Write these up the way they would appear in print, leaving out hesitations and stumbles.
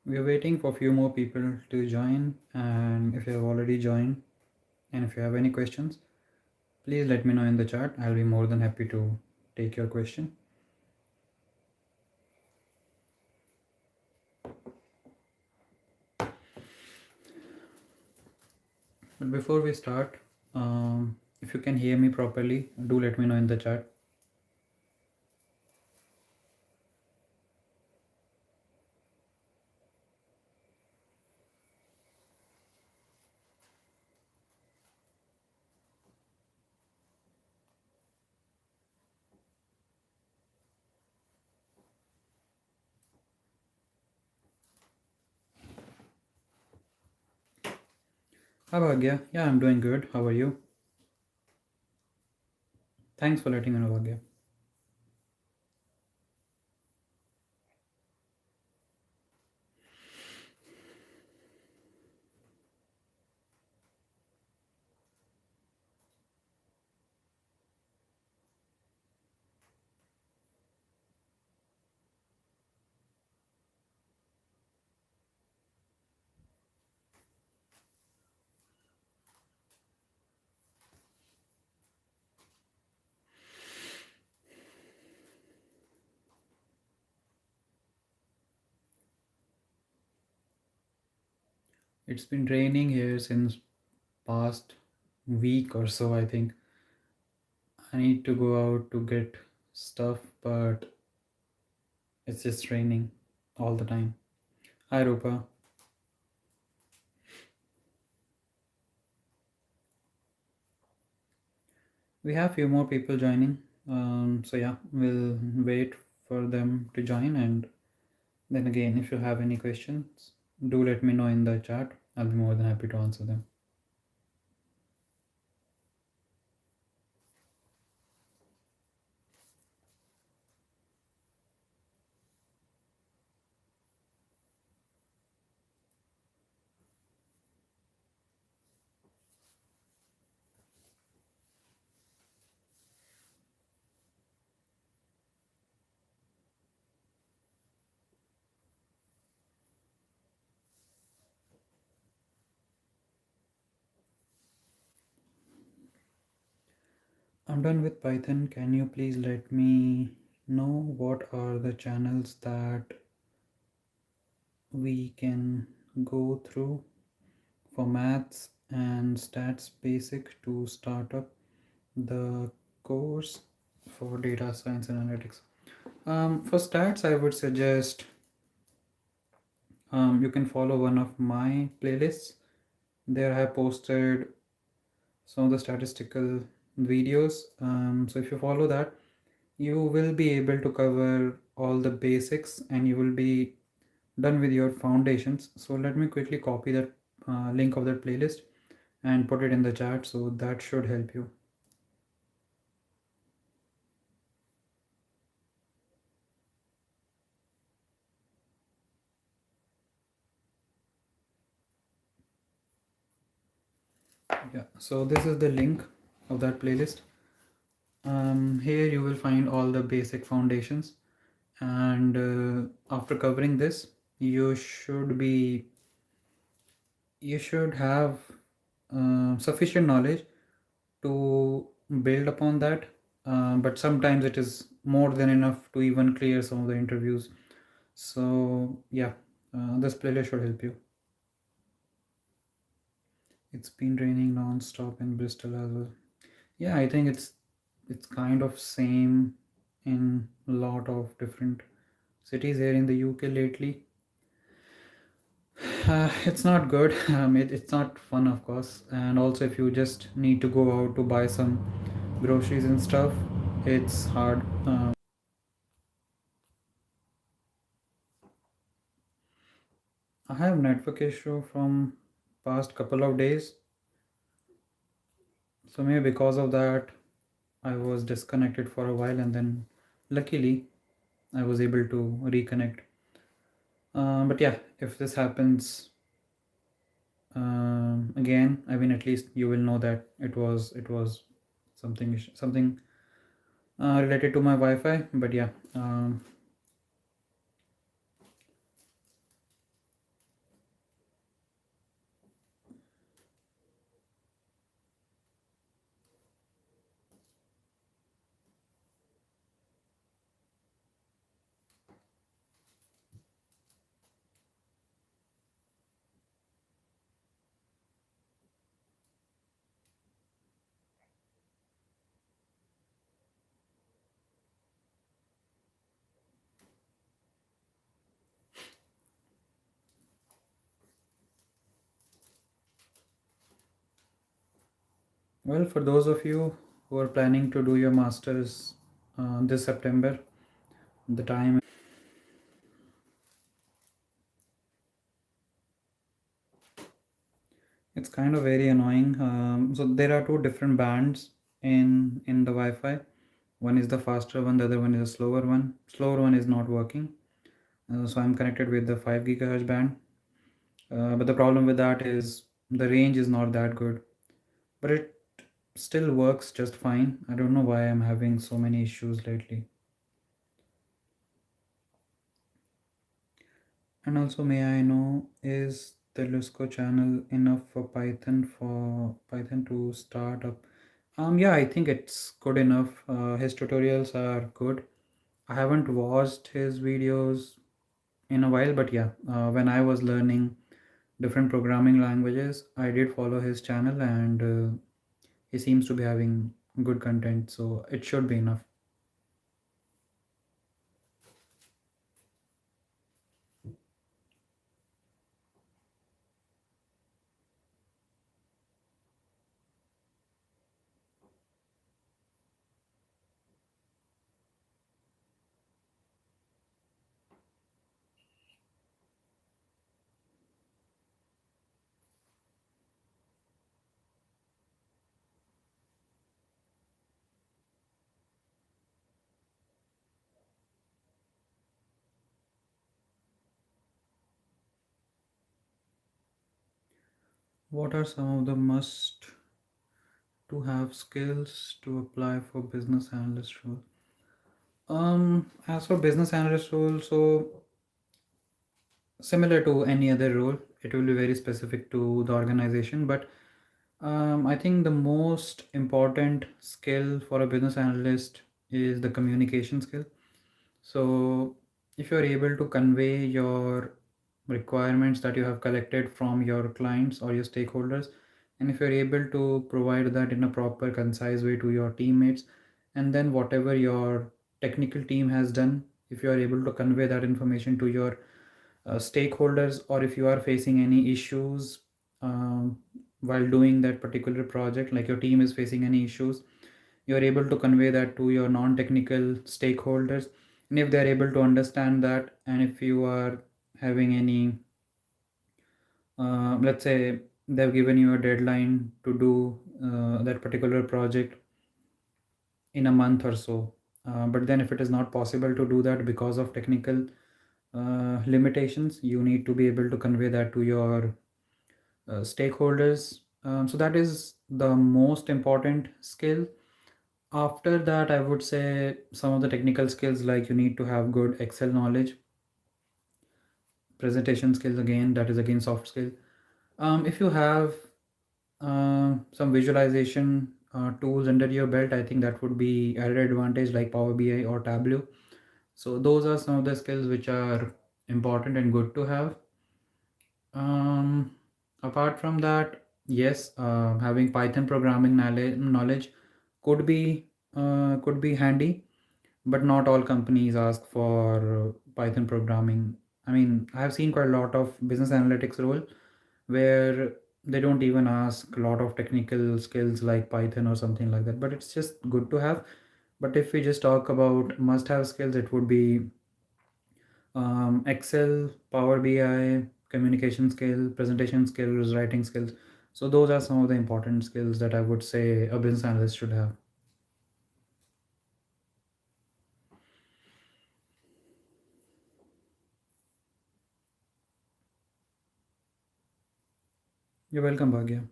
We are waiting for a few more people to join, and if you have already joined and if you have any questions, please let me know in the chat. I'll be more than happy to take your question. But before we start, if you can hear me properly, do let me know in the chat. Hi Bhagya. Yeah, I'm doing good. How are you? Thanks for letting me know, Bhagya. It's been raining here since past week or so, I think. I need to go out to get stuff, but it's just raining all the time. Hi Rupa. We have few more people joining. So yeah, we'll wait for them to join, and then again, if you have any questions, do let me know in the chat. I'll be more than happy to answer them. I'm done with Python. Can you please let me know what are the channels that we can go through for maths and stats basic to start up the course for data science and analytics? For stats, I would suggest you can follow one of my playlists. There I have posted some of the statistical videos. So if you follow that, you will be able to cover all the basics and you will be done with your foundations. So let me quickly copy that link of that playlist and put it in the chat, so that should help you. Yeah, so this is the link of that playlist. Here you will find all the basic foundations, and after covering this, you should have sufficient knowledge to build upon that, but sometimes it is more than enough to even clear some of the interviews. So yeah, this playlist should help you. It's been raining non-stop in Bristol as well. Yeah, I think it's kind of same in a lot of different cities here in the UK lately. It's not good. It's not fun, of course. And also, if you just need to go out to buy some groceries and stuff, it's hard. I have network issue from past couple of days. So maybe because of that, I was disconnected for a while, and then luckily I was able to reconnect. But yeah, if this happens again, I mean, at least you will know that it was something related to my Wi-Fi. But yeah, Well, for those of you who are planning to do your masters this September, the time, it's kind of very annoying. So there are two different bands in the Wi-Fi. One is the faster one, the other one is a slower one. Slower one is not working. So I'm connected with the 5 gigahertz band. But the problem with that is the range is not that good. But it still works just fine. I don't know why I'm having so many issues lately. And also, may I know, is the Lusco channel enough for Python to start up? Yeah, I think it's good enough. His tutorials are good. I haven't watched his videos in a while, but yeah, when I was learning different programming languages, I did follow his channel, and he seems to be having good content, so it should be enough. What are some of the must to have skills to apply for business analyst role? As for business analyst role, so similar to any other role, it will be very specific to the organization. But I think the most important skill for a business analyst is the communication skill. So if you're able to convey your requirements that you have collected from your clients or your stakeholders, and if you're able to provide that in a proper, concise way to your teammates, and then whatever your technical team has done, if you are able to convey that information to your stakeholders, or if you are facing any issues while doing that particular project, like your team is facing any issues, you are able to convey that to your non-technical stakeholders, and if they are able to understand that, and if you are having any let's say they've given you a deadline to do that particular project in a month or so, but then if it is not possible to do that because of technical limitations, you need to be able to convey that to your stakeholders. So that is the most important skill. After that, I would say some of the technical skills, like you need to have good Excel knowledge, presentation skills, again, that is again soft skill. If you have some visualization tools under your belt, I think that would be added advantage, like Power BI or Tableau. So those are some of the skills which are important and good to have. Um, Apart from that, yes, having Python programming knowledge could be handy, but not all companies ask for Python programming. I mean, I have seen quite a lot of business analytics role where they don't even ask a lot of technical skills like Python or something like that, but it's just good to have. But if we just talk about must have skills, it would be Excel, Power BI, communication skill, presentation skills, writing skills. So those are some of the important skills that I would say a business analyst should have. You're welcome, Bhagya.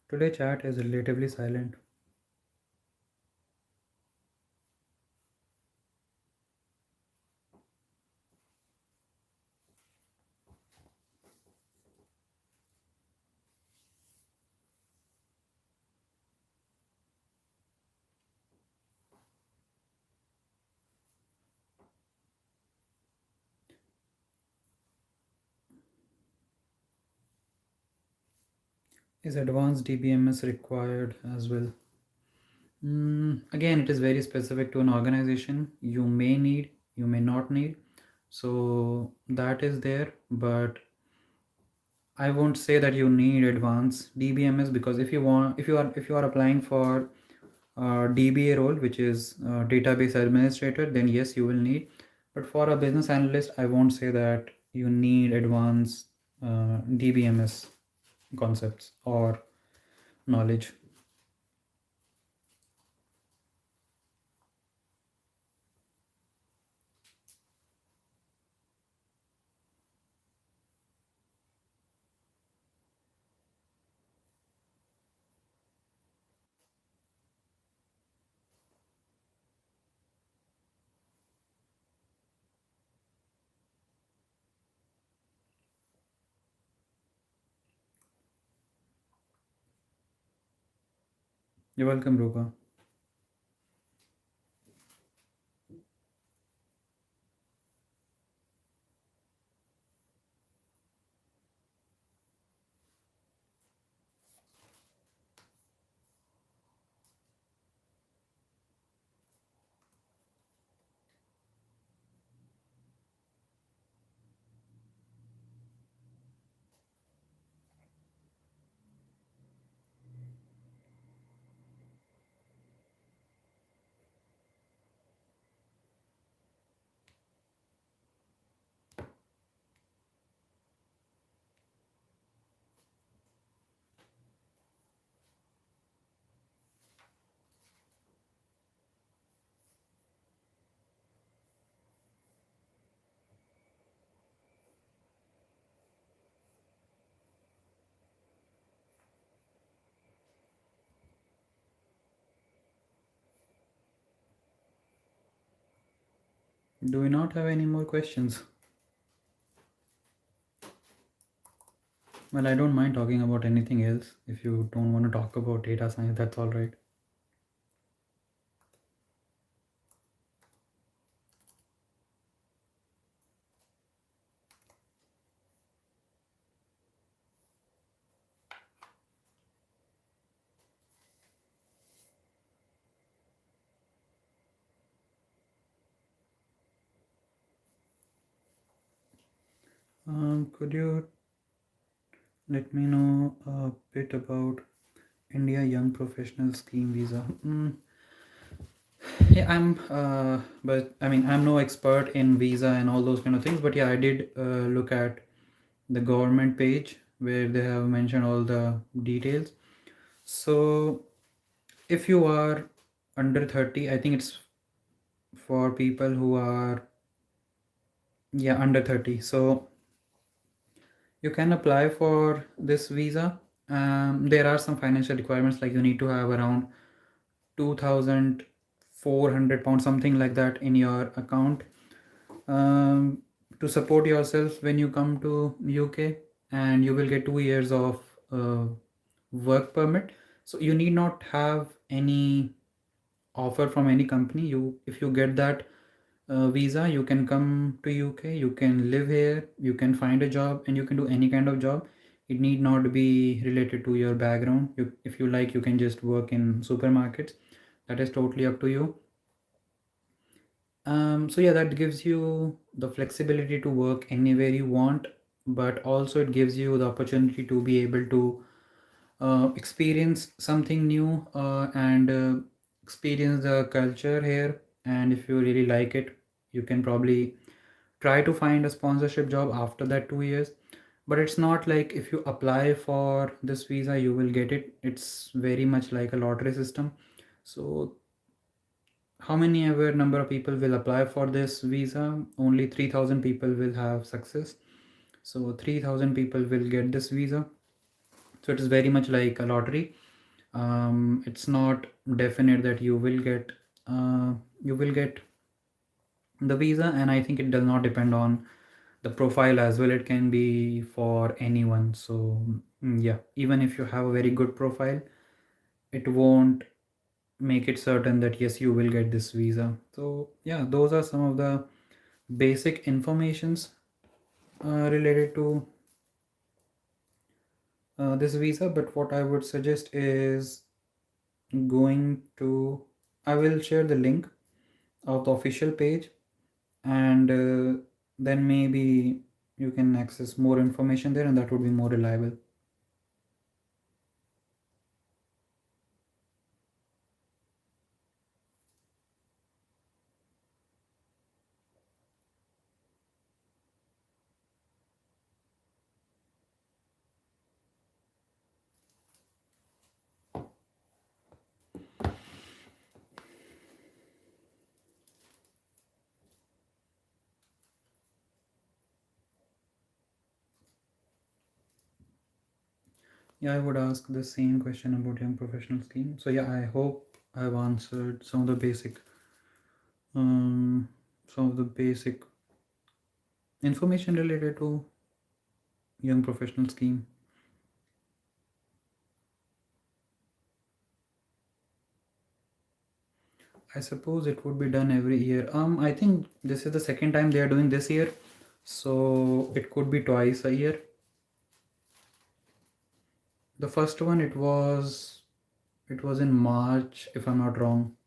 Today chat is relatively silent. Is advanced DBMS required as well? Again, it is very specific to an organization. You may need, you may not need. So that is there, but I won't say that you need advanced DBMS, because if you are applying for DBA role, which is database administrator, then yes, you will need. But for a business analyst, I won't say that you need advanced DBMS concepts or knowledge. You're welcome, Rupa. Do we not have any more questions? Well, I don't mind talking about anything else. If you don't want to talk about data science, that's all right. Could you let me know a bit about India Young Professional Scheme Visa? Yeah, but I mean, I'm no expert in visa and all those kind of things. But yeah, I did look at the government page where they have mentioned all the details. So if you are under 30, I think it's for people who are, yeah, under 30. So you can apply for this visa. There are some financial requirements, like you need to have around 2,400 pounds, something like that, in your account, um, to support yourself when you come to UK, and you will get 2 years of work permit. So you need not have any offer from any company. If you get that visa, you can come to UK, you can live here, you can find a job, and you can do any kind of job. It need not be related to your background. If you like, you can just work in supermarkets. That is totally up to you. So yeah, that gives you the flexibility to work anywhere you want, but also it gives you the opportunity to be able to experience something new, and experience the culture here. And if you really like it, you can probably try to find a sponsorship job after that 2 years. But it's not like if you apply for this visa, you will get it. It's very much like a lottery system. So how many ever number of people will apply for this visa, only 3,000 people will have success. So 3,000 people will get this visa. So it is very much like a lottery. It's not definite that you will get the visa, and I think it does not depend on the profile as well. It can be for anyone. So yeah, even if you have a very good profile, it won't make it certain that yes, you will get this visa. So yeah, those are some of the basic informations related to this visa. But what I would suggest is going to, I will share the link of the official page, and then maybe you can access more information there, and that would be more reliable. Yeah, I would ask the same question about young professional scheme. So yeah, I hope I've answered um, some of the basic information related to young professional scheme. I suppose it would be done every year. I think this is the second time they are doing this year, so it could be twice a year. The first one, it was in March, if I'm not wrong.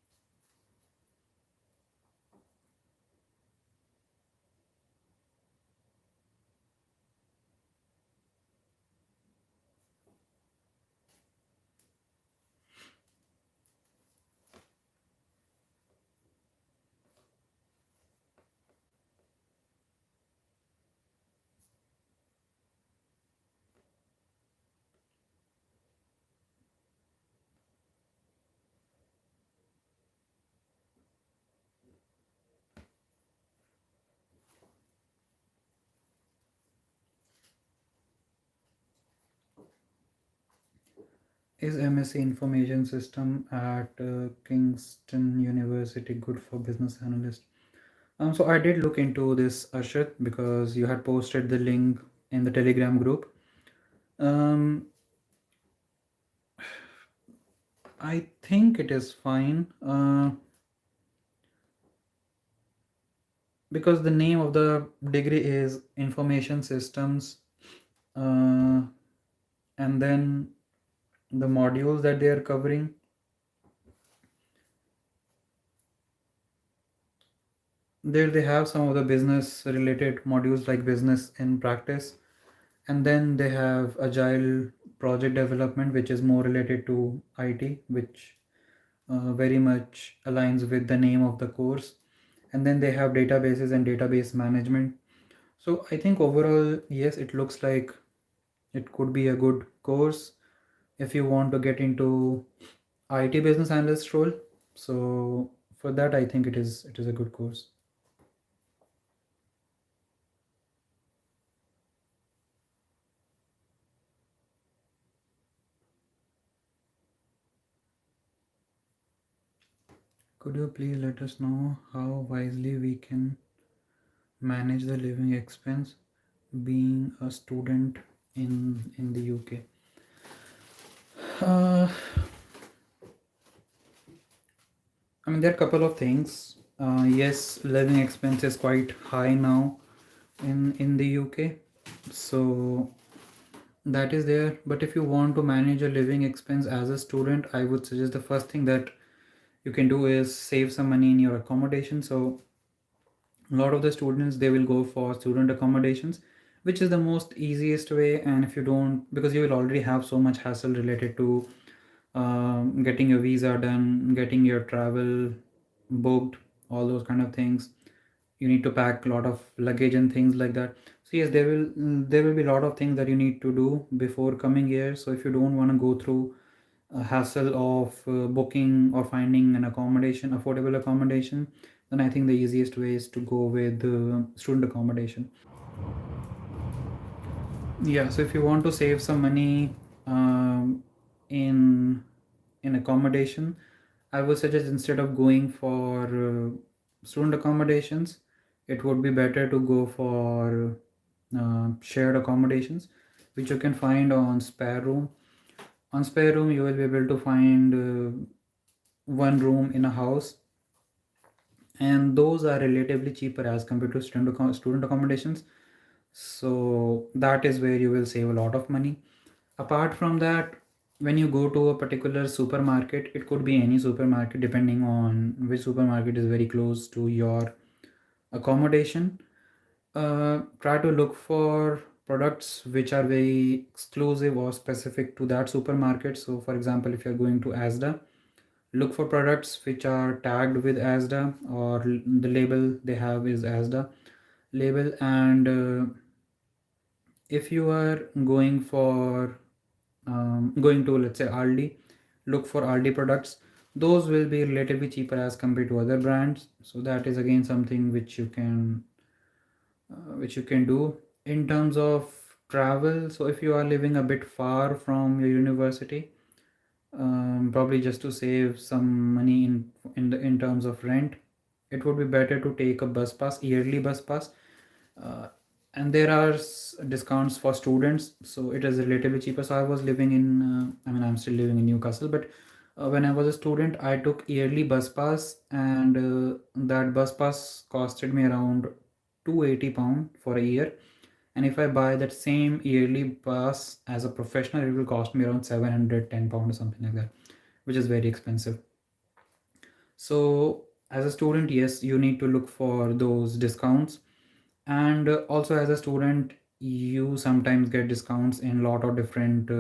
Is MSc Information System at Kingston University good for business analyst? So I did look into this, Arshad, because you had posted the link in the Telegram group. Um, I think it is fine because the name of the degree is Information Systems, uh, and then the modules that they are covering, there they have some of the business related modules like business in practice, and then they have agile project development, which is more related to IT, which very much aligns with the name of the course. And then they have databases and database management. So I think overall, yes, it looks like it could be a good course if you want to get into IT business analyst role. So for that, I think it is a good course. Could you please let us know how wisely we can manage the living expense being a student in the UK? Uh, I mean, there are a couple of things. Yes, living expense is quite high now in the UK, so that is there. But if you want to manage a living expense as a student, I would suggest the first thing that you can do is save some money in your accommodation. So a lot of the students, they will go for student accommodations, which is the most easiest way. And if you don't, because you will already have so much hassle related to getting your visa done, getting your travel booked, all those kind of things. You need to pack a lot of luggage and things like that. So yes, there will be a lot of things that you need to do before coming here. So if you don't want to go through a hassle of booking or finding an accommodation, affordable accommodation, then I think the easiest way is to go with student accommodation. Yeah, so if you want to save some money in accommodation, I would suggest instead of going for student accommodations, it would be better to go for shared accommodations, which you can find on Spare Room. On Spare Room, you will be able to find one room in a house, and those are relatively cheaper as compared to student accommodations. So that is where you will save a lot of money. Apart from that, when you go to a particular supermarket, it could be any supermarket depending on which supermarket is very close to your accommodation. Try to look for products which are very exclusive or specific to that supermarket. So for example, if you're going to Asda, look for products which are tagged with Asda, or the label they have is Asda label. And if you are going to, let's say, Aldi, look for Aldi products. Those will be relatively cheaper as compared to other brands. So that is again something which you can do. In terms of travel, so if you are living a bit far from your university, probably just to save some money in terms of rent, it would be better to take a bus pass, yearly bus pass. uh, and there are discounts for students, so it is relatively cheaper. So I was living in I'm still living in Newcastle, but when I was a student, I took yearly bus pass, and that bus pass costed me around 280 pound for a year. And if I buy that same yearly pass as a professional, it will cost me around 710 pound or something like that, which is very expensive. So as a student, yes, you need to look for those discounts. And also as a student, you sometimes get discounts in a lot of different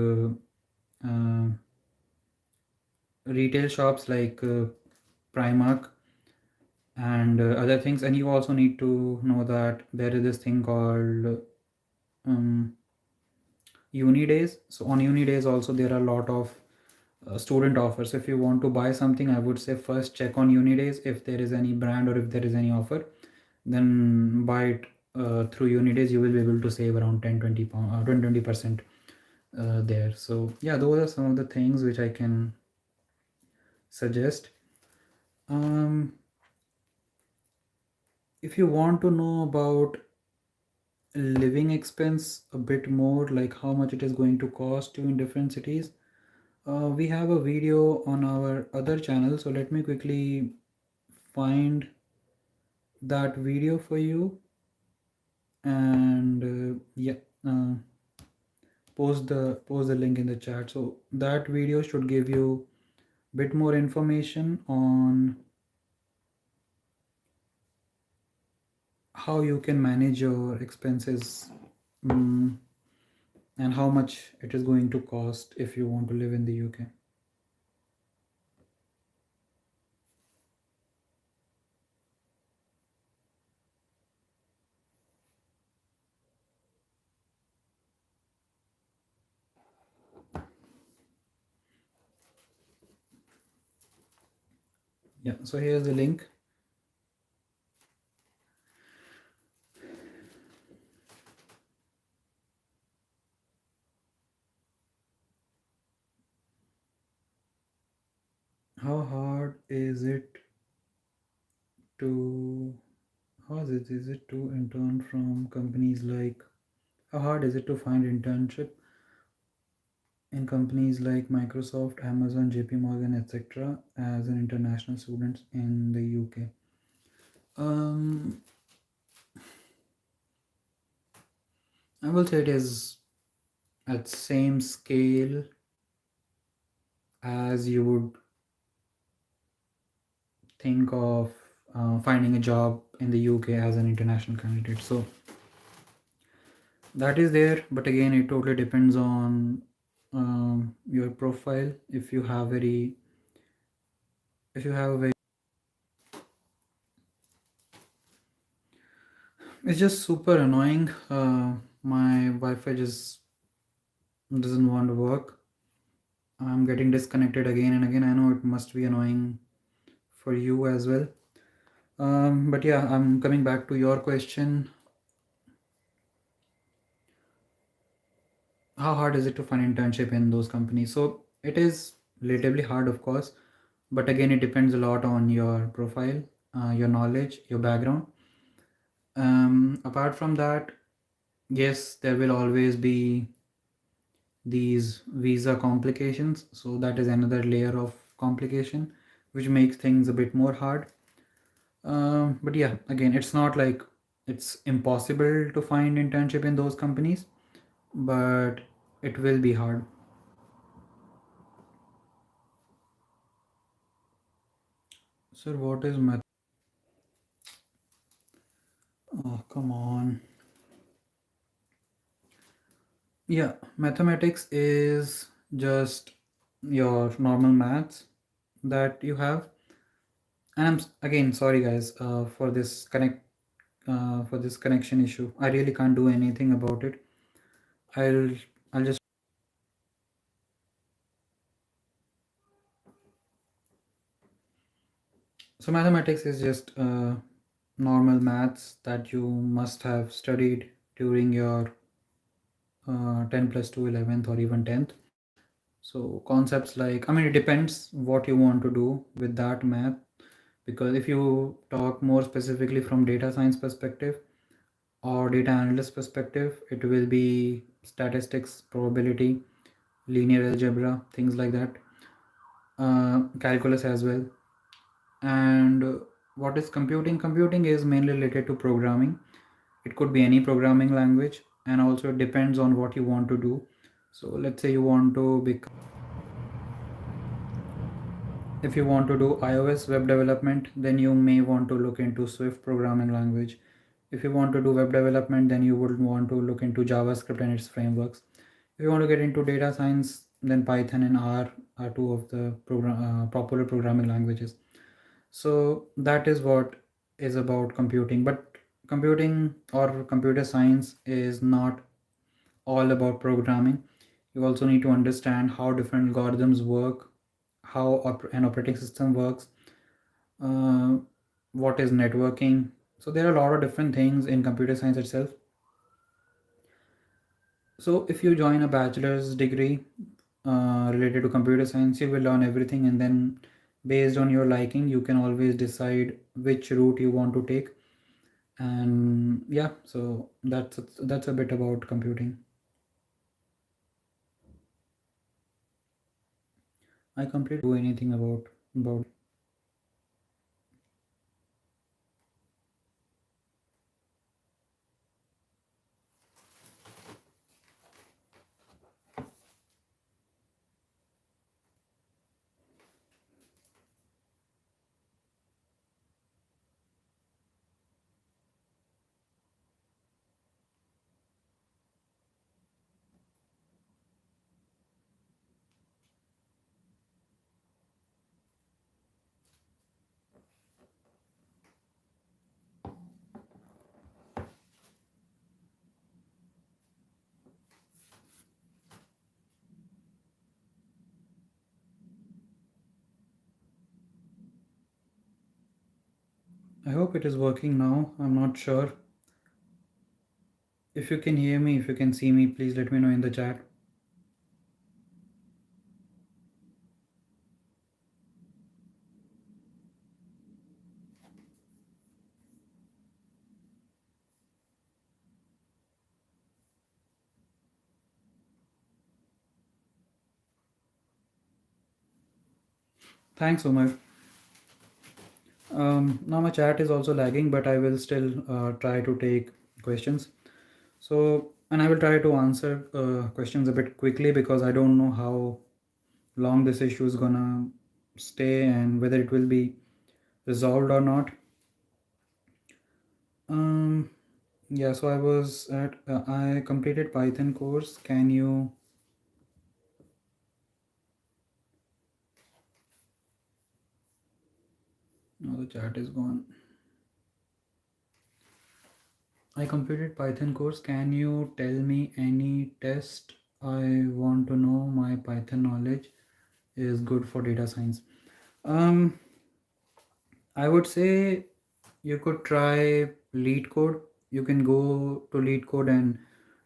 retail shops like Primark and other things. And you also need to know that there is this thing called um, uni days. So on uni days also there are a lot of student offers. So if you want to buy something, I would say first check on uni days if there is any brand or if there is any offer, then buy it through uni days. You will be able to save around 10-20 pound 20% there. So yeah, those are some of the things which I can suggest. um, if you want to know about living expense a bit more, like how much it is going to cost you in different cities, we have a video on our other channel. So let me quickly find that video for you, and yeah, uh, post the link in the chat. So that video should give you a bit more information on how you can manage your expenses, and how much it is going to cost if you want to live in the UK. Yeah, so here's the link. How hard is it to is it to intern from companies like how hard is it to find internship in companies like Microsoft, Amazon, JP Morgan, etc. as an international student in the UK? um I will say it is at same scale as you would think of finding a job in the UK as an international candidate. So that is there, but again, it totally depends on your profile. If you have a very, it's just super annoying. My Wi-Fi just doesn't want to work. I'm getting disconnected again and again. I know it must be annoying for you as well. But yeah, I'm coming back to your question. How hard is it to find internship in those companies? So it is relatively hard, of course, but again, it depends a lot on your profile, your knowledge, your background. Apart from that, yes, there will always be these visa complications. So that is another layer of complication, which makes things a bit more hard. But yeah, again, it's not like it's impossible to find internship in those companies, but it will be hard. Sir, what is math? Oh, come on. Yeah, mathematics is just your normal maths that you have. And again sorry guys for this connection issue. I really can't do anything about it. I'll I'll just So mathematics is just normal maths that you must have studied during your 10 plus 2 11th or even 10th. So concepts like, I mean, it depends what you want to do with that math, because if you talk more specifically from data science perspective or data analyst perspective, it will be statistics, probability, linear algebra, things like that, calculus as well. And what is computing? Computing is mainly related to programming. It could be any programming language, and also it depends on what you want to do. So let's say you want to become, if you want to do iOS web development, then you may want to look into Swift programming language. If you want to do web development, then you would want to look into JavaScript and its frameworks. If you want to get into data science, then Python and R are two of the popular programming languages. So that is what is about computing. But computing or computer science is not all about programming. You also need to understand how different algorithms work, how an operating system works, uh, what is networking. So there are a lot of different things in computer science itself. So if you join a bachelor's degree related to computer science, you will learn everything, and then based on your liking, you can always decide which route you want to take. And yeah, so that's a bit about computing. I completely do anything about. I hope it is working now. I'm not sure. If you can hear me, if you can see me, please let me know in the chat. Thanks, Umar. Now my chat is also lagging, but I will still try to take questions. So, and I will try to answer questions a bit quickly, because I don't know how long this issue is gonna stay and whether it will be resolved or not. Um, yeah, so I completed Python course. Can you? No, the chat is gone. I completed Python course. Can you tell me any test? I want to know my Python knowledge is good for data science. Um, I would say you could try lead code. You can go to lead code and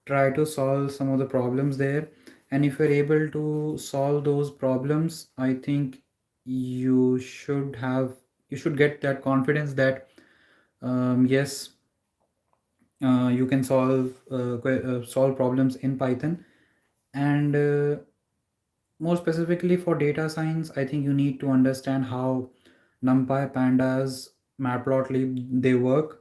try to solve some of the problems there. And if you're able to solve those problems, I think you should get that confidence that yes, you can solve problems in Python. And more specifically for data science, I think you need to understand how NumPy, Pandas, Matplotlib they work.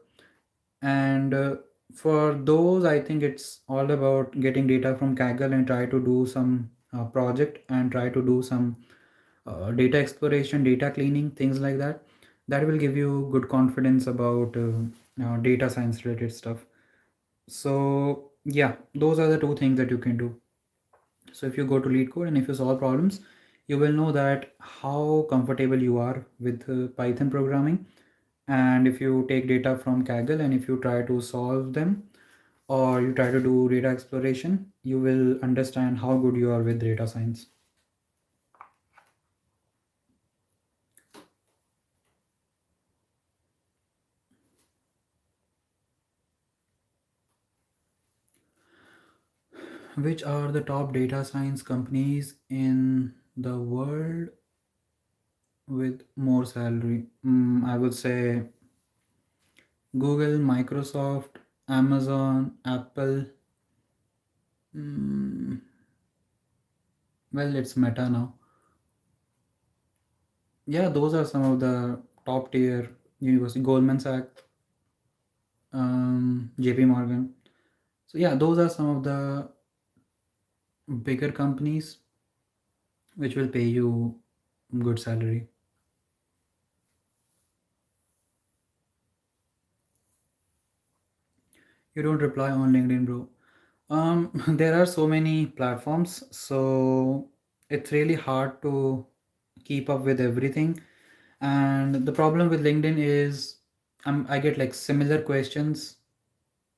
And for those, I think it's all about getting data from Kaggle and try to do some project and try to do some data exploration, data cleaning, things like that. That will give you good confidence about data science related stuff. So yeah, those are the two things that you can do. So if you go to lead code and if you solve problems, you will know that how comfortable you are with Python programming. And if you take data from Kaggle and if you try to solve them or you try to do data exploration, you will understand how good you are with data science. Which are the top data science companies in the world with more salary? I would say Google, Microsoft, Amazon, Apple. Mm, well, it's Meta now. Yeah, those are some of the top tier university. Goldman Sachs, JP Morgan. So yeah, those are some of the bigger companies which will pay you good salary. You don't reply on LinkedIn, bro. There are so many platforms, so it's really hard to keep up with everything. And the problem with LinkedIn is I get like similar questions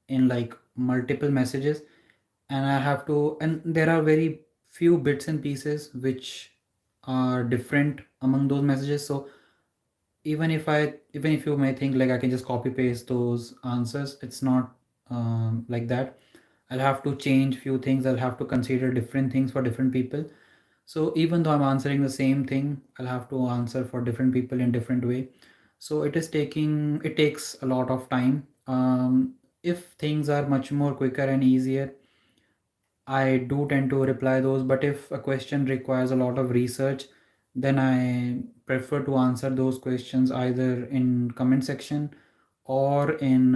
in like multiple messages, and I have to, and there are very few bits and pieces which are different among those messages. So even if you may think like I can just copy paste those answers, it's not like that. I'll have to change few things. I'll have to consider different things for different people. So even though I'm answering the same thing, I'll have to answer for different people in different way. So it takes a lot of time. If things are much more quicker and easier, I do tend to reply those, but if a question requires a lot of research, then I prefer to answer those questions either in comment section or in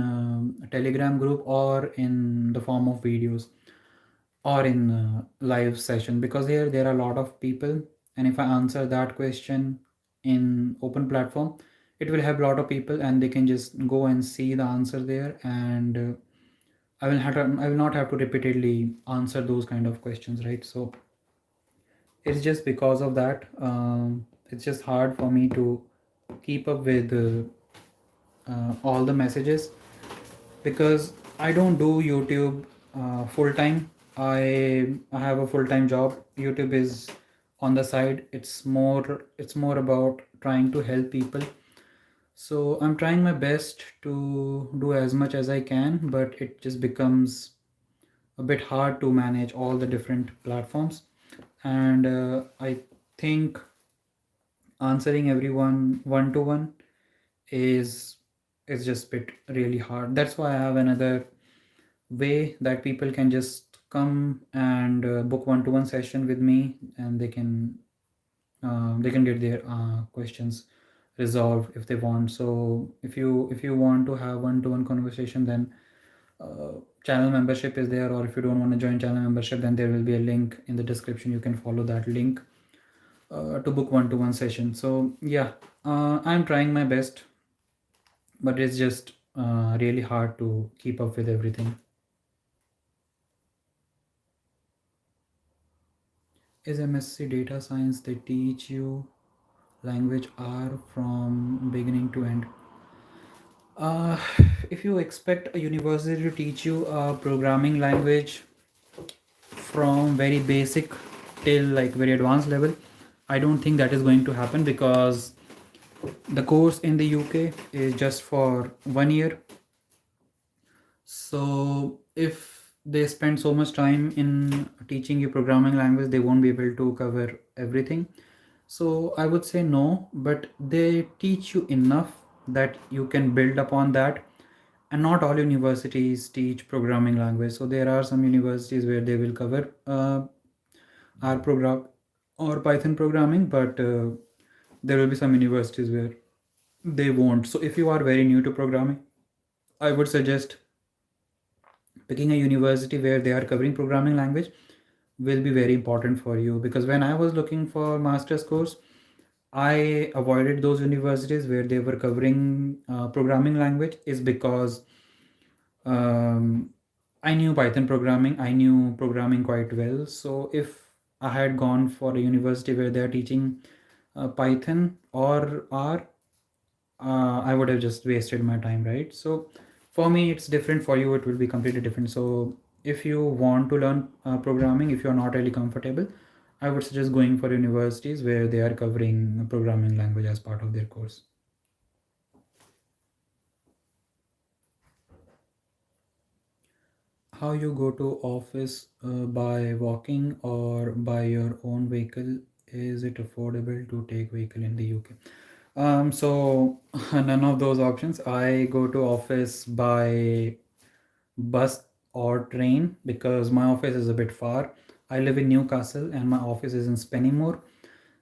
a Telegram group or in the form of videos or in live session, because here there are a lot of people, and if I answer that question in open platform, it will have a lot of people and they can just go and see the answer there, and I will not have to repeatedly answer those kind of questions, right? So it's just because of that. It's just hard for me to keep up with all the messages because I don't do YouTube full time. I have a full time job. YouTube is on the side. It's more about trying to help people. So I'm trying my best to do as much as I can, but it just becomes a bit hard to manage all the different platforms. And I think answering everyone one to one is is just bit really hard. That's why I have another way that people can just come and book one-to-one session with me, and they can get their questions resolved if they want. So if you want to have one-to-one conversation, then uh, channel membership is there, or if you don't want to join channel membership, then there will be a link in the description. You can follow that link to book one-to-one session. So yeah, I'm trying my best, but it's just really hard to keep up with everything. Is MSc data science they teach you language R from beginning to end? Uh, if you expect a university to teach you a programming language from very basic till like very advanced level, I don't think that is going to happen because the course in the UK is just for 1 year. So if they spend so much time in teaching you programming language, they won't be able to cover everything. So I would say no, but they teach you enough that you can build upon that. And not all universities teach programming language. So there are some universities where they will cover R program or Python programming, but there will be some universities where they won't. So if you are very new to programming, I would suggest picking a university where they are covering programming language will be very important for you, because when I was looking for master's course, I avoided those universities where they were covering programming language is because um, I knew Python programming. I knew programming quite well. So if I had gone for a university where they're teaching Python or R, I would have just wasted my time, right? So for me, it's different. For you, it will be completely different. So if you want to learn programming, if you're not really comfortable, I would suggest going for universities where they are covering programming language as part of their course. How you go to office by walking or by your own vehicle? Is it affordable to take vehicle in the UK? So none of those options. I go to office by bus or train because my office is a bit far. I live in Newcastle and my office is in Spennymoor.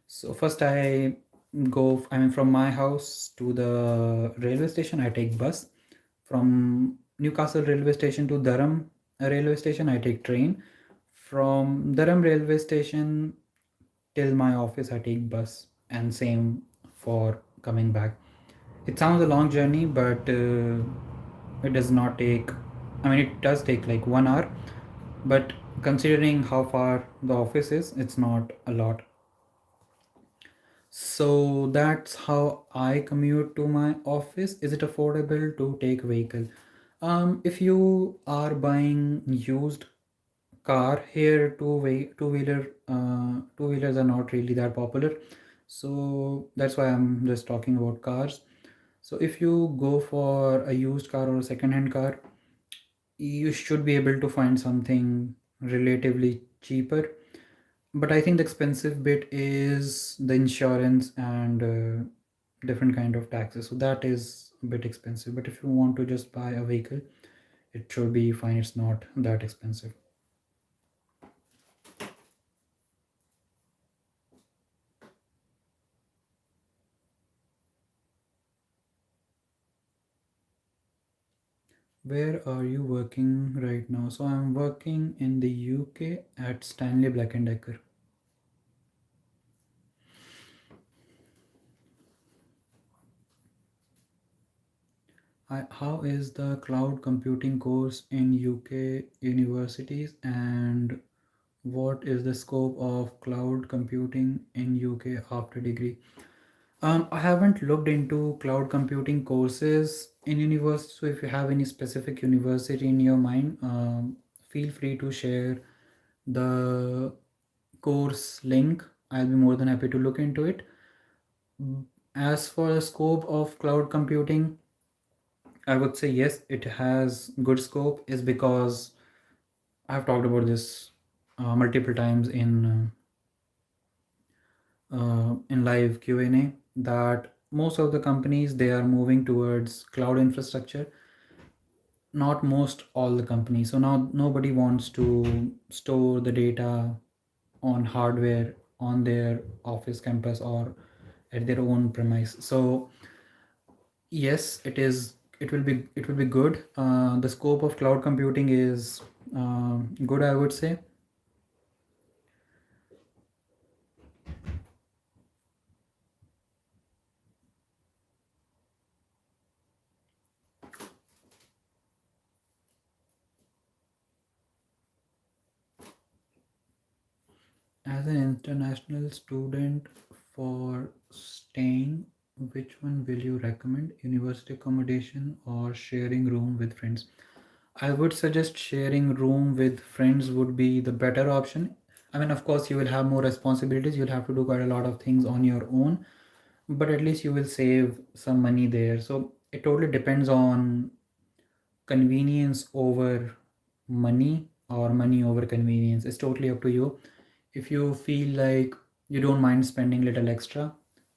So first I mean from my house to the railway station, I take bus. From Newcastle railway station to Durham railway station, I take train. From Durham railway station till my office, I take bus, and same for coming back. It sounds a long journey, but it does not take. I mean, it does take like 1 hour, but considering how far the office is, it's not a lot. So that's how I commute to my office. Is it affordable to take vehicle? If you are buying used car here, two wheelers are not really that popular. So that's why I'm just talking about cars. So if you go for a used car or a second hand car, you should be able to find something relatively cheaper. But I think the expensive bit is the insurance and different kind of taxes. So that is a bit expensive. But if you want to just buy a vehicle, it should be fine. It's not that expensive. Where are you working right now? So I'm working in the UK at Stanley Black and Decker. How is the cloud computing course in UK universities, and what is the scope of cloud computing in UK after degree? I haven't looked into cloud computing courses in university. So if you have any specific university in your mind, feel free to share the course link. I'll be more than happy to look into it. As for the scope of cloud computing, I would say yes, it has good scope, is because I've talked about this multiple times in live Q&A, that most of the companies, they are moving towards cloud infrastructure. Not most, all the companies. So now nobody wants to store the data on hardware on their office campus or at their own premise. So yes, it will be good. The scope of cloud computing is good, I would say. As an international student, for staying, which one will you recommend? University accommodation or sharing room with friends? I would suggest sharing room with friends would be the better option. I mean, of course, you will have more responsibilities. You'll have to do quite a lot of things on your own, but at least you will save some money there. So it totally depends on convenience over money or money over convenience. It's totally up to you. If you feel like you don't mind spending little extra,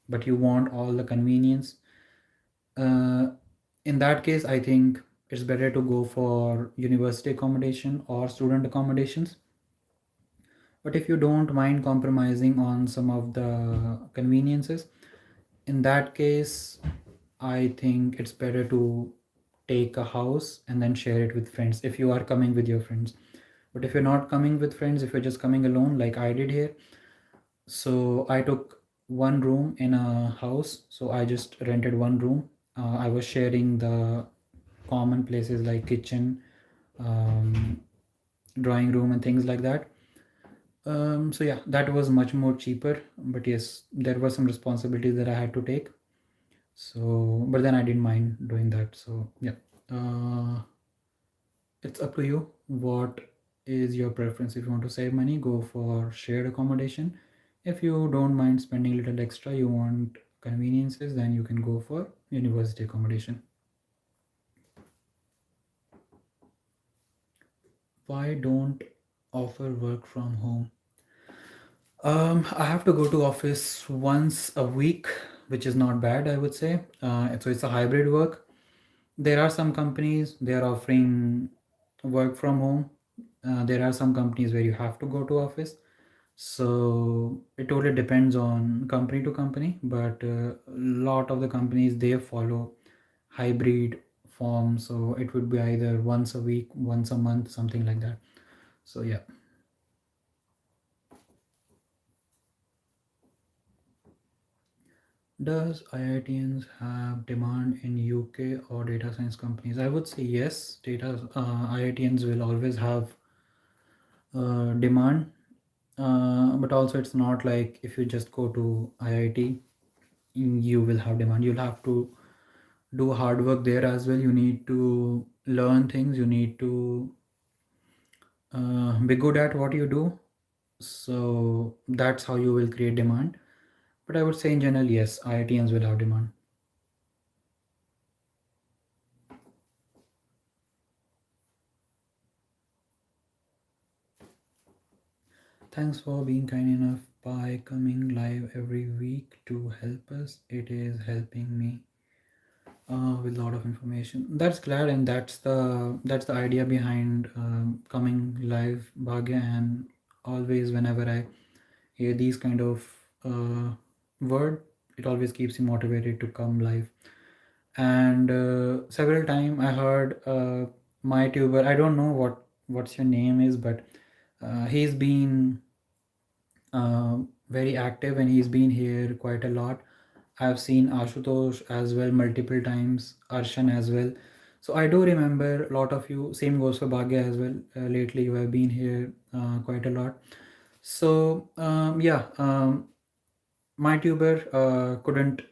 but you want all the convenience, uh, in that case, I think it's better to go for university accommodation or student accommodations. But if you don't mind compromising on some of the conveniences, in that case, I think it's better to take a house and then share it with friends if you are coming with your friends. But if you're not coming with friends, if you're just coming alone, like I did here, so I took one room in a house, so I just rented one room. I was sharing the common places like kitchen, um, drawing room, and things like that. So yeah, that was much more cheaper. But yes, there were some responsibilities that I had to take. So, but then I didn't mind doing that. So yeah, it's up to you. What is your preference? If you want to save money, go for shared accommodation. If you don't mind spending a little extra, you want conveniences, then you can go for university accommodation. Why don't offer work from home? I have to go to office once a week, which is not bad, I would say. So it's a hybrid work. There are some companies they are offering work from home. There are some companies where you have to go to office. So it totally depends on company to company, but a lot of the companies they follow hybrid form. So it would be either once a week, once a month, something like that. So yeah. Does IITians have demand in UK or data science companies? I would say yes. IITians will always have demand, but also it's not like if you just go to IIT, you will have demand. You'll have to do hard work there as well. You need to learn things. You need to be good at what you do. So that's how you will create demand. But I would say in general, yes, IITians will have demand. Thanks for being kind enough by coming live every week to help us. It is helping me with a lot of information. That's glad, and that's the idea behind coming live, Bhagya. And always, whenever I hear these kind of word, it always keeps me motivated to come live. And several time I heard my tuber. I don't know what's your name is, but he's been uh, very active and he's been here quite a lot. I've seen Ashutosh as well multiple times, Arshan as well. So I do remember a lot of you. Same goes for Bhagya as well. Lately, you have been here quite a lot. So yeah, my tuber couldn't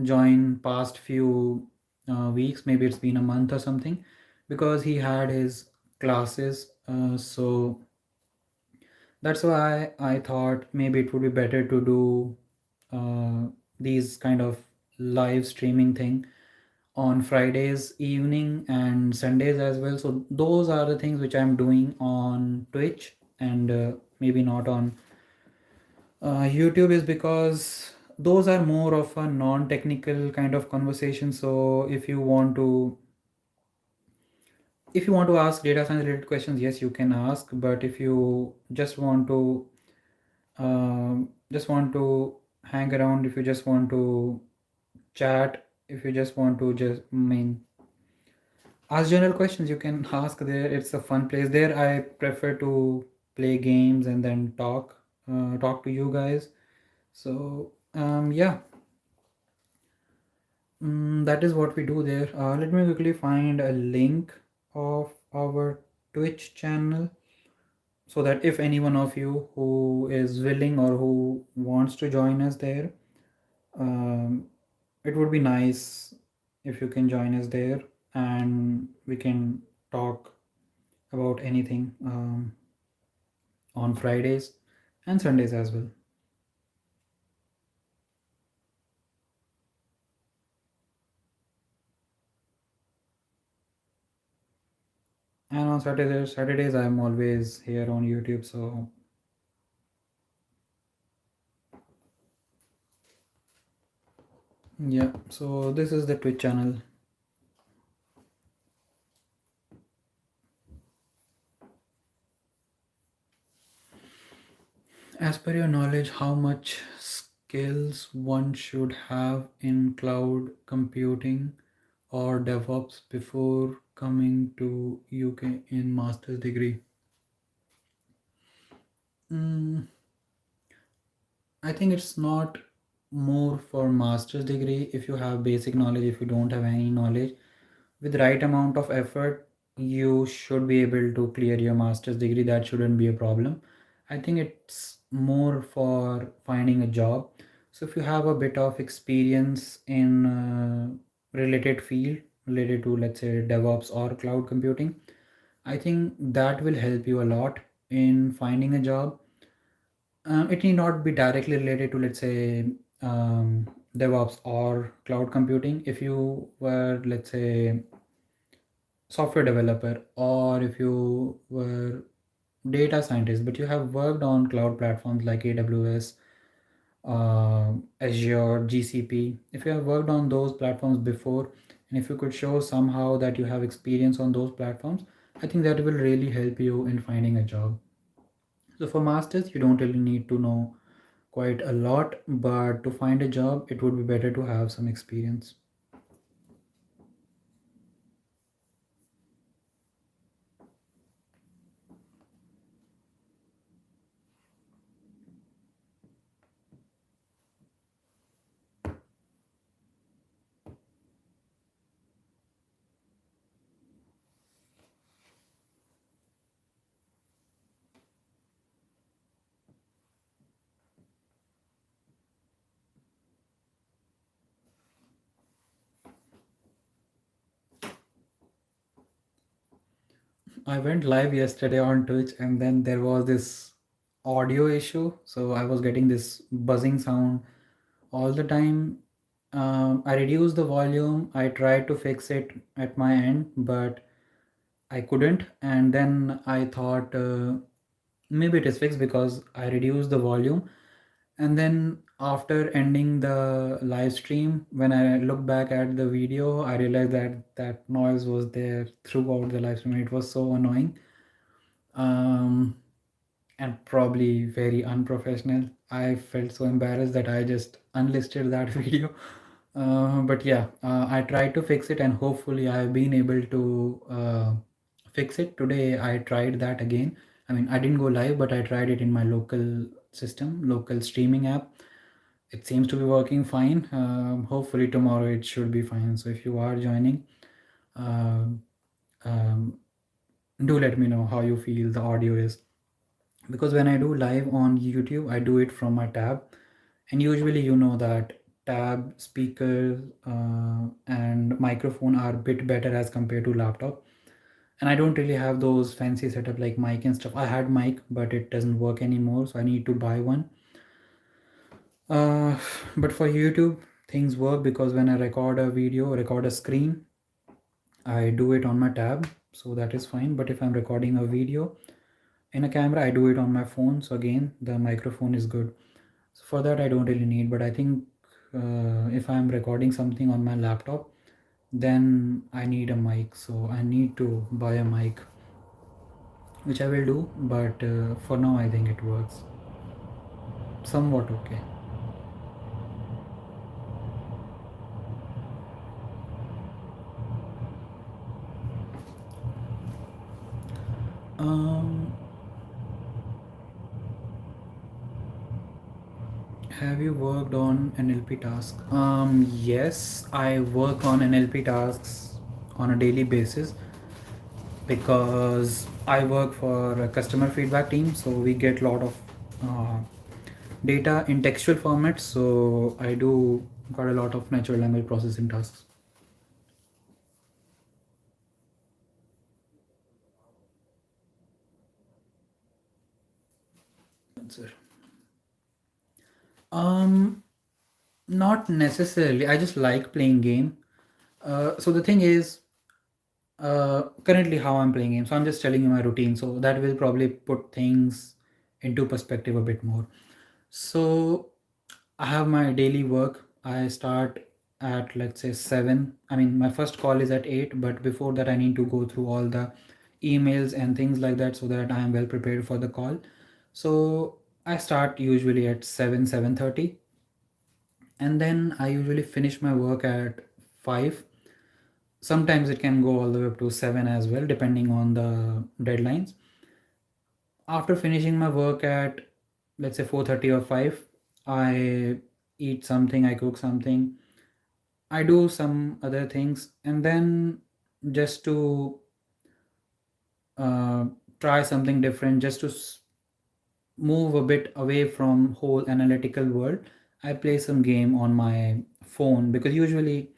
join past few weeks. Maybe it's been a month or something, because he had his classes. So that's why I thought maybe it would be better to do these kind of live streaming thing on Fridays evening and Sundays as well. So those are the things which I'm doing on Twitch, and maybe not on YouTube, is because those are more of a non-technical kind of conversation. So if you want to ask data science related questions, yes, you can ask. But if you just want to hang around, if you just want to chat, if you just want to just ask general questions, you can ask there. It's a fun place. There I prefer to play games and then talk to you guys. So yeah, that is what we do there. Let me quickly find a link of our Twitch channel, so that if any one of you who is willing or who wants to join us there, um, it would be nice if you can join us there, and we can talk about anything on Fridays and Sundays as well. And on Saturdays I'm always here on YouTube. So yeah, so this is the Twitch channel. As per your knowledge, how much skills one should have in cloud computing or DevOps before coming to UK in master's degree? Mm, I think it's not. more for master's degree. If you have basic knowledge, if you don't have any knowledge, with right amount of effort, you should be able to clear your master's degree. That shouldn't be a problem. I think it's more for finding a job. So if you have a bit of experience in related field related to, let's say, DevOps or cloud computing, I think that will help you a lot in finding a job. It need not be directly related to, let's say, DevOps or cloud computing. If you were, let's say, software developer, or if you were data scientist, but you have worked on cloud platforms like AWS, Azure, GCP, if you have worked on those platforms before, and if you could show somehow that you have experience on those platforms, I think that will really help you in finding a job. So for masters, you don't really need to know quite a lot, but to find a job, it would be better to have some experience. I went live yesterday on Twitch, and then there was this audio issue. So I was getting this buzzing sound all the time. I reduced the volume. I tried to fix it at my end, but I couldn't. And then I thought maybe it is fixed because I reduced the volume. And then after ending the live stream, when I look back at the video, I realized that that noise was there throughout the live stream. It was so annoying. Um, and probably very unprofessional. I felt so embarrassed that I just unlisted that video. But yeah, I tried to fix it, and hopefully I've been able to fix it. Today I tried that again. I mean, I didn't go live, but I tried it in my local system, local streaming app. It seems to be working fine. Hopefully tomorrow it should be fine. So if you are joining, um, um, do let me know how you feel the audio is, because when I do live on YouTube, I do it from my tab, and usually you know that tab speakers and microphone are a bit better as compared to laptop. And I don't really have those fancy setup like mic and stuff. I had mic, but it doesn't work anymore, so I need to buy one. uh, but for YouTube, things work, because when I record a video, record a screen, I do it on my tab, so that is fine. But if I'm recording a video in a camera, I do it on my phone, so again the microphone is good. So for that I don't really need. But I think if I'm recording something on my laptop, then I need a mic, so I need to buy a mic, which I will do. But for now I think it works somewhat okay. um have you worked on NLP tasks? Yes, I work on NLP tasks on a daily basis, because I work for a customer feedback team, so we get a lot of uh, data in textual formats. So I do quite a lot of natural language processing tasks. Answer. Um, Not necessarily. I just like playing game. So the thing is, currently how I'm playing game. So I'm just telling you my routine. So that will probably put things into perspective a bit more. So I have my daily work. I start at, let's say, 7. I mean, my first call is at 8, but before that I need to go through all the emails and things like that, so that I am well prepared for the call. So I start usually at 7, 7:30, and then I usually finish my work at 5. Sometimes it can go all the way up to 7 as well, depending on the deadlines. After finishing my work at, let's say, 4:30 or 5, I eat something, I cook something, I do some other things, and then just to uh, try something different, just to move a bit away from whole analytical world, I play some game on my phone, because usually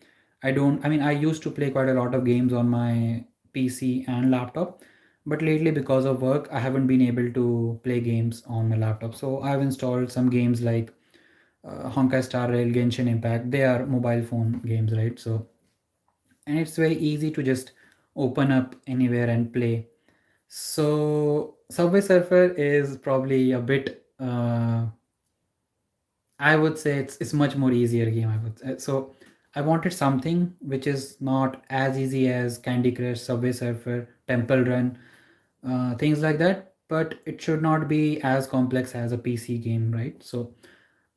I don't, I mean, I used to play quite a lot of games on my PC and laptop, but lately because of work I haven't been able to play games on my laptop. So I've installed some games like Honkai Star Rail, Genshin Impact. They are mobile phone games, right? So, and it's very easy to just open up anywhere and play. So Subway Surfer is probably a bit I would say it's much more easier game, I would say. So I wanted something which is not as easy as Candy Crush, Subway Surfer, Temple Run, things like that, but it should not be as complex as a PC game, right? So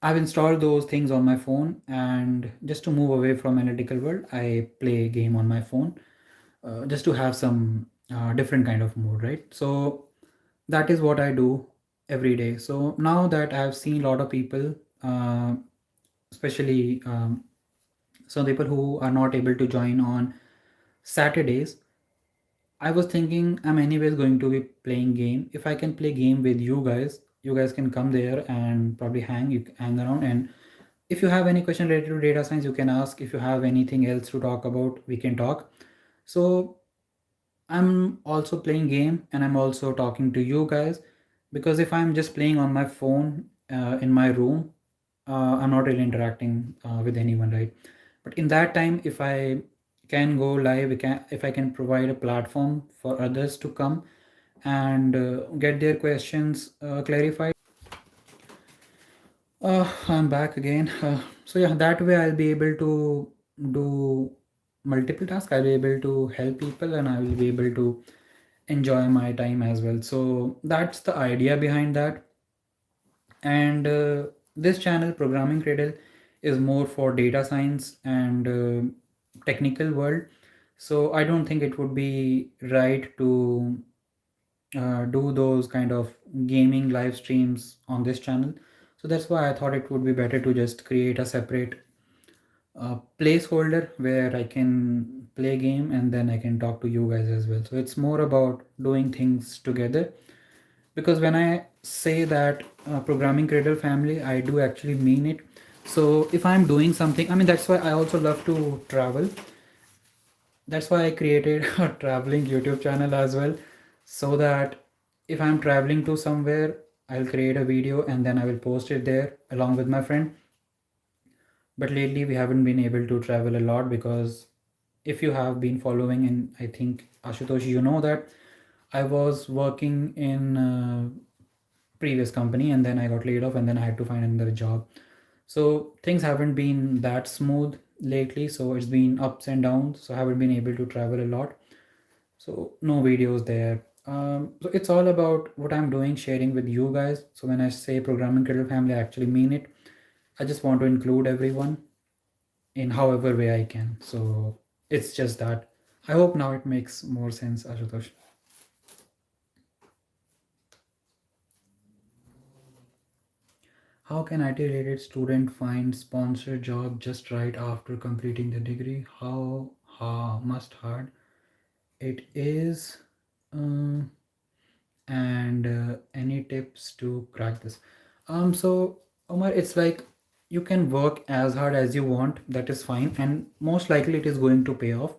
I've installed those things on my phone, and just to move away from analytical world, I play a game on my phone, just to have some different kind of mood, right? So that is what I do every day. So now that I've seen a lot of people, uh, especially some people who are not able to join on Saturdays, I was thinking I'm anyways going to be playing game. If I can play game with you guys can come there and probably hang around. And if you have any question related to data science, you can ask. If you have anything else to talk about, we can talk. So I'm also playing game and I'm also talking to you guys, because if I'm just playing on my phone in my room, I'm not really interacting with anyone, right? But in that time, if I can go live, if I can provide a platform for others to come and get their questions clarified. I'm back again. So yeah, that way I'll be able to do multiple tasks. I'll be able to help people, and I will be able to enjoy my time as well. So that's the idea behind that. And this channel, Programming Cradle, is more for data science and technical world. So I don't think it would be right to do those kind of gaming live streams on this channel. So that's why I thought it would be better to just create a separate placeholder where I can play game and then I can talk to you guys as well. So it's more about doing things together, because when I say that Programming Cradle family, I do actually mean it. So if I'm doing something, I mean, that's why I also love to travel. That's why I created a traveling YouTube channel as well, so that if I'm traveling to somewhere, I'll create a video and then I will post it there along with my friend. But lately we haven't been able to travel a lot, because if you have been following, and I think Ashutosh, you know that I was working in previous company and then I got laid off and then I had to find another job. So things haven't been that smooth lately, so it's been ups and downs, so I haven't been able to travel a lot. So no videos there. So it's all about what I'm doing, sharing with you guys. So when I say Programming Cradle family, I actually mean it. I just want to include everyone in however way I can. So it's just that. I hope now it makes more sense, Ashutosh. How can IT related student find sponsored job just right after completing the degree? How must hard it is, um, and any tips to crack this? So Omar, it's like you can work as hard as you want. That is fine, and most likely it is going to pay off.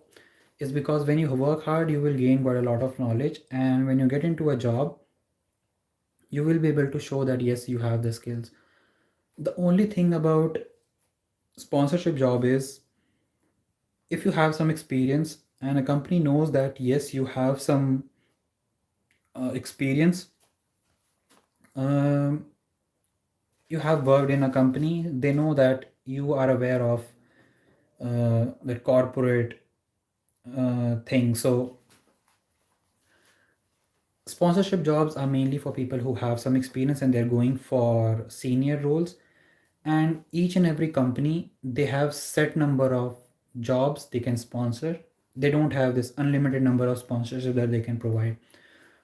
Is because when you work hard, you will gain quite a lot of knowledge, and when you get into a job, you will be able to show that yes, you have the skills. The only thing about sponsorship job is, if you have some experience and a company knows that yes, you have some experience, um, you have worked in a company, they know that you are aware of the corporate thing. So sponsorship jobs are mainly for people who have some experience and they're going for senior roles. And each and every company, they have set number of jobs they can sponsor. They don't have this unlimited number of sponsorship that they can provide.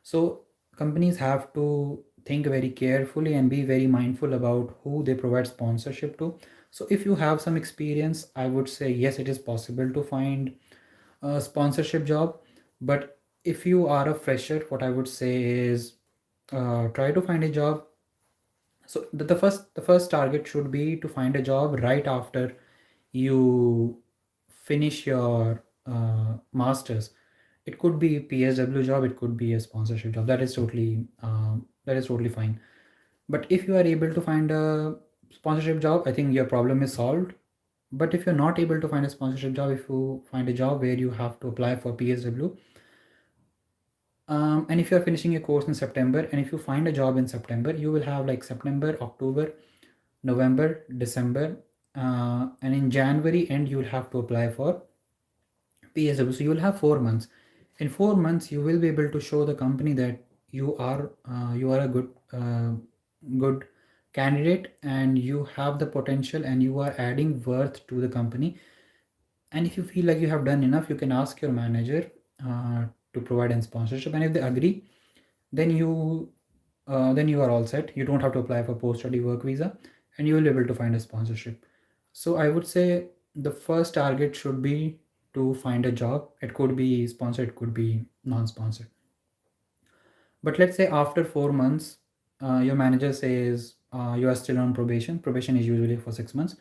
So companies have to think very carefully and be very mindful about who they provide sponsorship to, So if you have some experience, I would say yes, it is possible to find a sponsorship job. But if you are a fresher, what I would say is try to find a job. So the first target should be to find a job right after you finish your masters. It could be PSW job, it could be a sponsorship job. That is totally fine. But if you are able to find a sponsorship job, I think your problem is solved. But if you're not able to find a sponsorship job, if you find a job where you have to apply for PSW, and if you're finishing a course in September, and if you find a job in September, you will have like September, October, November, December, and in January end you will have to apply for PSW. So you will have 4 months. In 4 months, you will be able to show the company that you are a good candidate, and you have the potential, and you are adding worth to the company. And if you feel like you have done enough, you can ask your manager to provide a sponsorship, and if they agree, then you are all set. You don't have to apply for post study work visa, and you will be able to find a sponsorship. So I would say the first target should be to find a job. It could be sponsored, it could be non-sponsored. But let's say after 4 months, your manager says you are still on probation. Probation is usually for 6 months.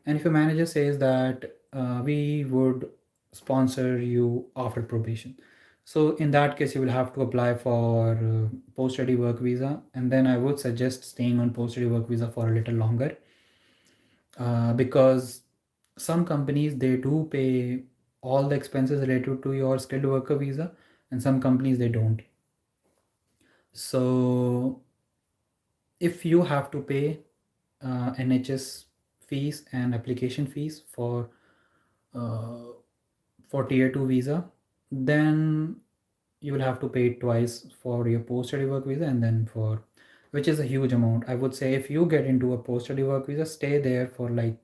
And if your manager says that we would sponsor you after probation, so in that case, you will have to apply for post study work visa. And then I would suggest staying on post study work visa for a little longer, because some companies they do pay all the expenses related to your skilled worker visa, and some companies they don't. So if you have to pay NHS fees and application fees uh, for tier 2 visa, then you will have to pay it twice for your post study work visa, and then for, which is a huge amount. I would say if you get into a post study work visa, stay there for like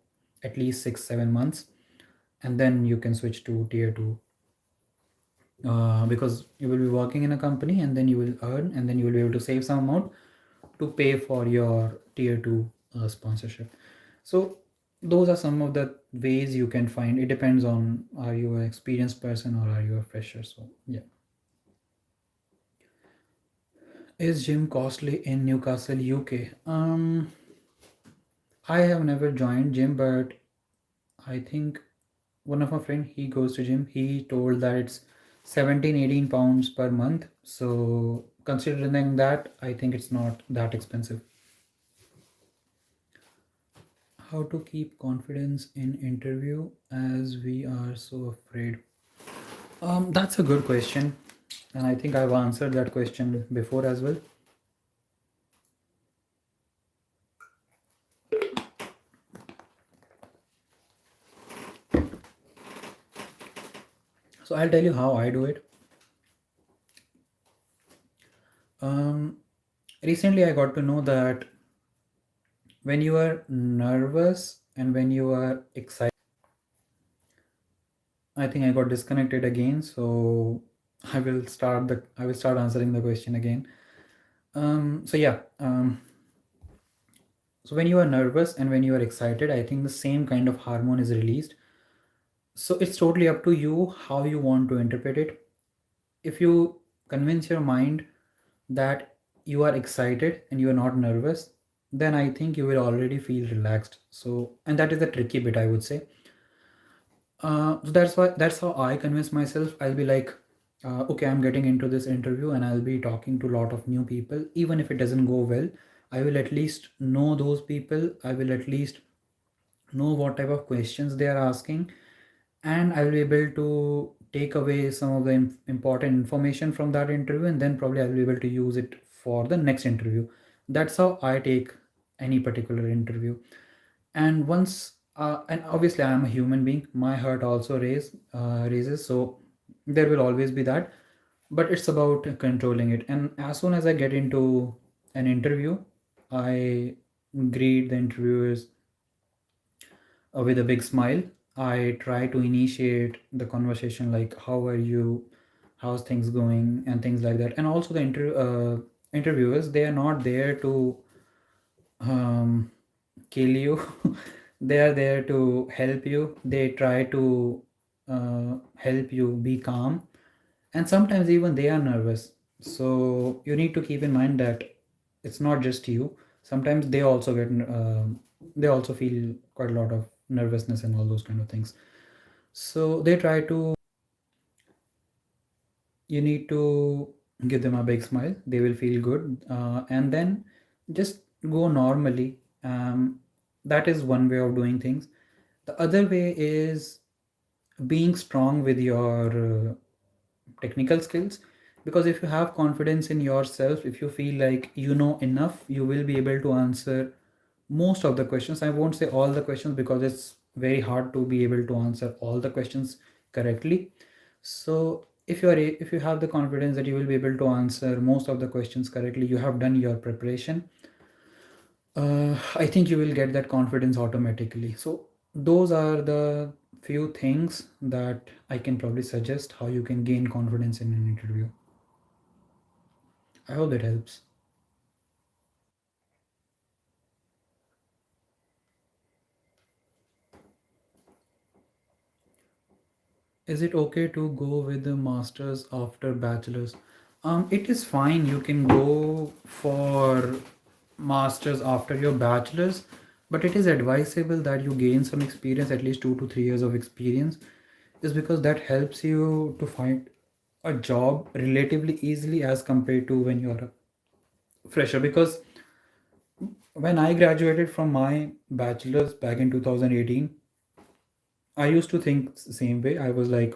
at least 6-7 months, and then you can switch to tier 2, because you will be working in a company, and then you will earn, and then you will be able to save some amount to pay for your tier 2 sponsorship. So those are some of the ways you can find. It depends on, are you an experienced person or are you a fresher. So yeah. Is gym costly in Newcastle, UK? I have never joined gym, but I think one of my friend, he goes to gym. He told that it's 17-18 pounds per month. So considering that, I think it's not that expensive. How to keep confidence in interview as we are so afraid? That's a good question, and I think I've answered that question before as well. So I'll tell you how I do it. Recently I got to know that when you are nervous and when you are excited, I think I got disconnected again. So I will start answering the question again. So yeah. So when you are nervous and when you are excited, I think the same kind of hormone is released. So it's totally up to you how you want to interpret it. If you convince your mind that you are excited and you are not nervous, then I think you will already feel relaxed. So, and that is the tricky bit, I would say. So that's how I convince myself. I'll be like, okay, I'm getting into this interview and I'll be talking to a lot of new people. Even if it doesn't go well, I will at least know those people. I will at least know what type of questions they are asking, and I will be able to take away some of the important information from that interview, and then probably I'll be able to use it for the next interview. That's how I take any particular interview. And once and obviously I am a human being, my heart also raises, so there will always be that, but it's about controlling it. And as soon as I get into an interview, I greet the interviewers with a big smile. I try to initiate the conversation like, "How are you? How's things going?" and things like that. And also the interviewers, they are not there to kill you. They are there to help you. They try to help you be calm, and sometimes even they are nervous. So you need to keep in mind that it's not just you. Sometimes they also they also feel quite a lot of nervousness and all those kind of things. So they try to, you need to give them a big smile. They will feel good, and then just go normally. That is one way of doing things. The other way is being strong with your technical skills, because if you have confidence in yourself, if you feel like you know enough, you will be able to answer most of the questions. I won't say all the questions because it's very hard to be able to answer all the questions correctly. So if you have the confidence that you will be able to answer most of the questions correctly, you have done your preparation, I think you will get that confidence automatically. So those are the few things that I can probably suggest how you can gain confidence in an interview. I hope that helps. Is it okay to go with the masters after bachelor's? It is fine. You can go for masters after your bachelor's, but it is advisable that you gain some experience, at least 2 to 3 years of experience, is because that helps you to find a job relatively easily as compared to when you're a fresher. Because when I graduated from my bachelor's back in 2018, I used to think the same way. I was like,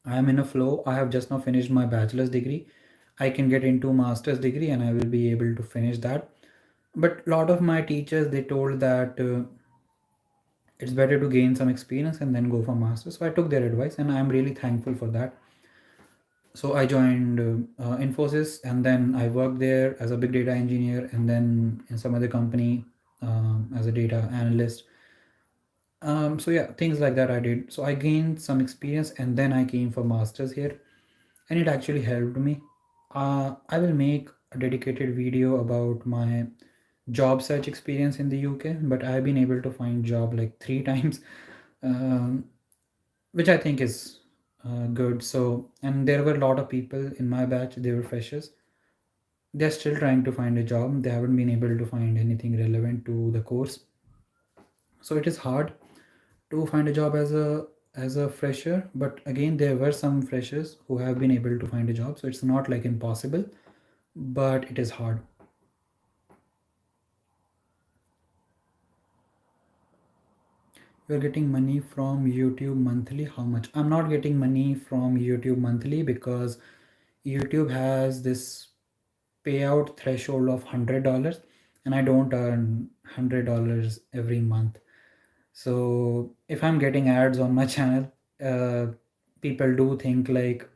I am in a flow. I have just now finished my bachelor's degree. I can get into master's degree and I will be able to finish that. But a lot of my teachers, they told that it's better to gain some experience and then go for masters. So I took their advice and I'm really thankful for that. So I joined Infosys, and then I worked there as a big data engineer, and then in some other company as a data analyst. So yeah, things like that I did. So I gained some experience, and then I came for masters here, and it actually helped me. I will make a dedicated video about my job search experience in the UK, but I've been able to find job like 3 times, um, which I think is good. So, and there were a lot of people in my batch, they were freshers. They're still trying to find a job. They haven't been able to find anything relevant to the course. So it is hard to find a job as a fresher, but again there were some freshers who have been able to find a job, so it's not like impossible, but it is hard. You're getting money from YouTube monthly, how much? I'm not getting money from YouTube monthly because YouTube has this payout threshold of $100, and I don't earn $100 every month. So if I'm getting ads on my channel, people do think like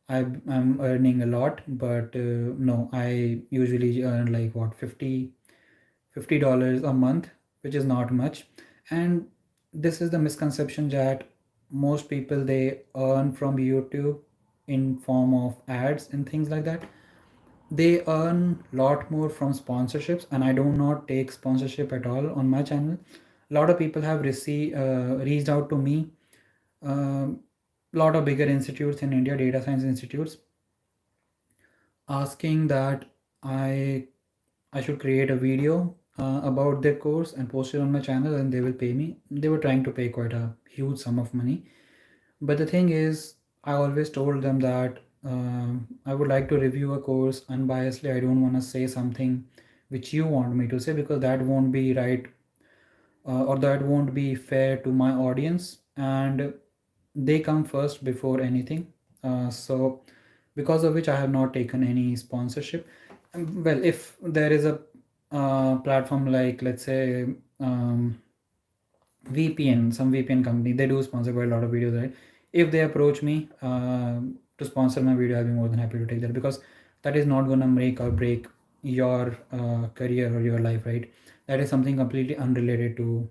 I'm earning a lot, but no, I usually earn like what, $50 a month, which is not much. And this is the misconception that most people, they earn from YouTube in form of ads and things like that. They earn a lot more from sponsorships, and I do not take sponsorship at all on my channel. A lot of people have reached out to me, a lot of bigger institutes in India, data science institutes, asking that I I should create a video about their course and post it on my channel, and they will pay me. They were trying to pay quite a huge sum of money. But the thing is, I always told them that I would like to review a course unbiasedly. I don't want to say something which you want me to say, because that won't be right, or that won't be fair to my audience. And they come first before anything. So, because of which I have not taken any sponsorship. Well, if there is a platform like, let's say, VPN, some VPN company, they do sponsor quite a lot of videos, right? If they approach me to sponsor my video, I'll be more than happy to take that, because that is not going to make or break your career or your life, right? That is something completely unrelated to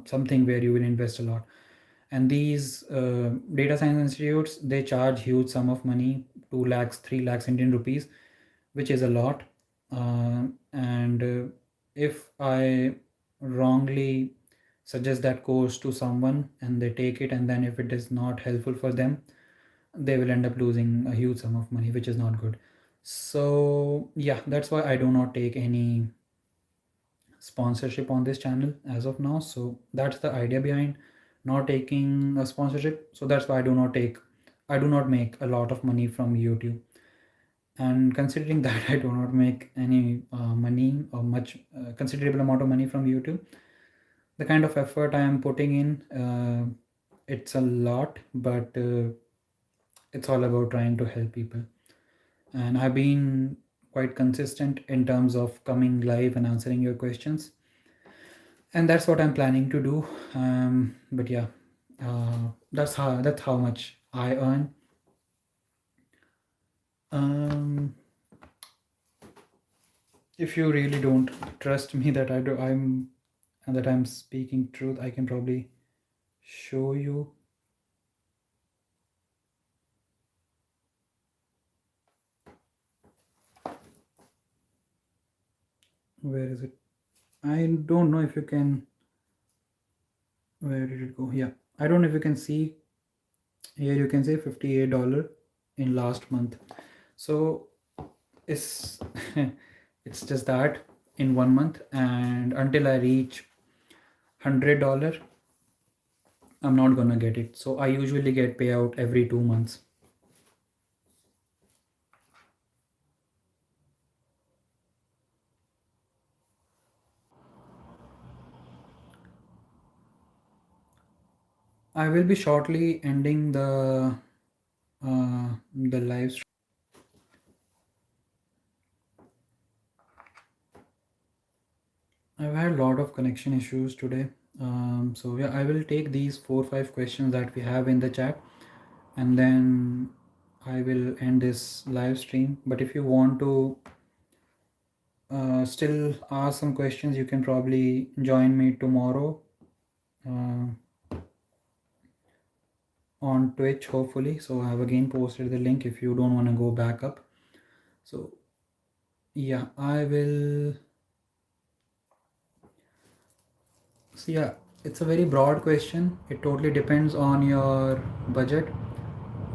something where you will invest a lot. And these data science institutes, they charge huge sum of money, 2 lakhs, 3 lakhs Indian rupees, which is a lot. And if I wrongly suggest that course to someone and they take it, and then if it is not helpful for them, they will end up losing a huge sum of money, which is not good. So yeah, that's why I do not take any sponsorship on this channel as of now. So that's the idea behind not taking a sponsorship. So that's why I do not make a lot of money from YouTube. And considering that I do not make any money or much considerable amount of money from YouTube, the kind of effort I am putting in, it's a lot, but it's all about trying to help people. And I've been quite consistent in terms of coming live and answering your questions, and that's what I'm planning to do. But yeah, that's how much I earn. um, if you really don't trust me that I'm speaking truth, I can probably show you. Where is it? I don't know if you can. Where did it go? Yeah, I don't know if you can see here. You can say $58 in last month. So it's it's just that in 1 month, and until I reach $100, I'm not gonna get it. So I usually get payout every 2 months. I will be shortly ending the live stream. I've had a lot of connection issues today. So yeah, I will take these 4 5 questions that we have in the chat, and then I will end this live stream. But if you want to still ask some questions, you can probably join me tomorrow uh, on Twitch, hopefully. So I have again posted the link if you don't want to go back up. So yeah, I will. So yeah, it's a very broad question. It totally depends on your budget.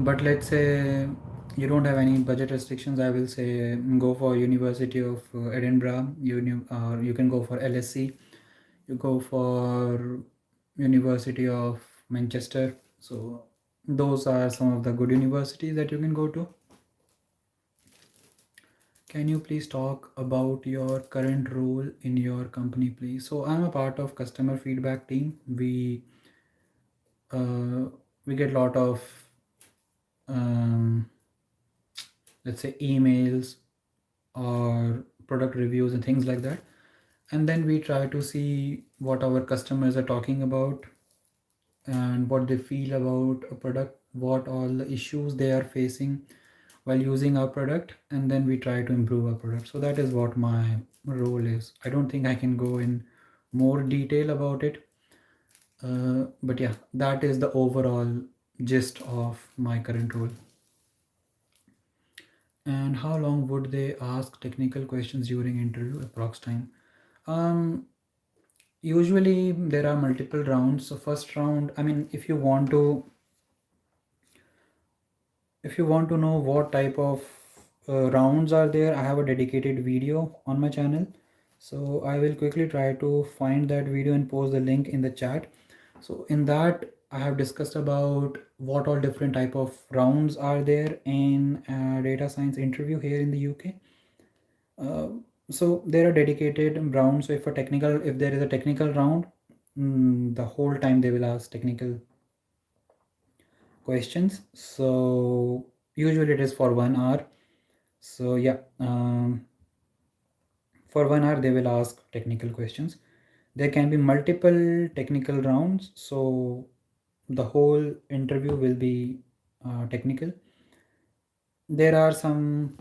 But let's say you don't have any budget restrictions. I will say go for University of Edinburgh. You can go for LSE. You go for University of Manchester. So those are some of the good universities that you can go to. Can you please talk about your current role in your company, please? So I'm a part of customer feedback team. Uh, we get a lot of um, let's say emails or product reviews and things like that, and then we try to see what our customers are talking about and what they feel about a product, what all the issues they are facing while using our product, and then we try to improve our product. So that is what my role is. I don't think I can go in more detail about it, but yeah, that is the overall gist of my current role. And how long would they ask technical questions during interview, approx time? um Usually there are multiple rounds. So first round, I mean, if you want to know what type of rounds are there, I have a dedicated video on my channel. So I will quickly try to find that video and post the link in the chat. So in that, I have discussed about what all different type of rounds are there in data science interview here in the UK. uh, so there are dedicated rounds. So if there is a technical round, the whole time they will ask technical questions. So usually it is for 1 hour. So yeah, for 1 hour they will ask technical questions. There can be multiple technical rounds, so the whole interview will be technical. There are some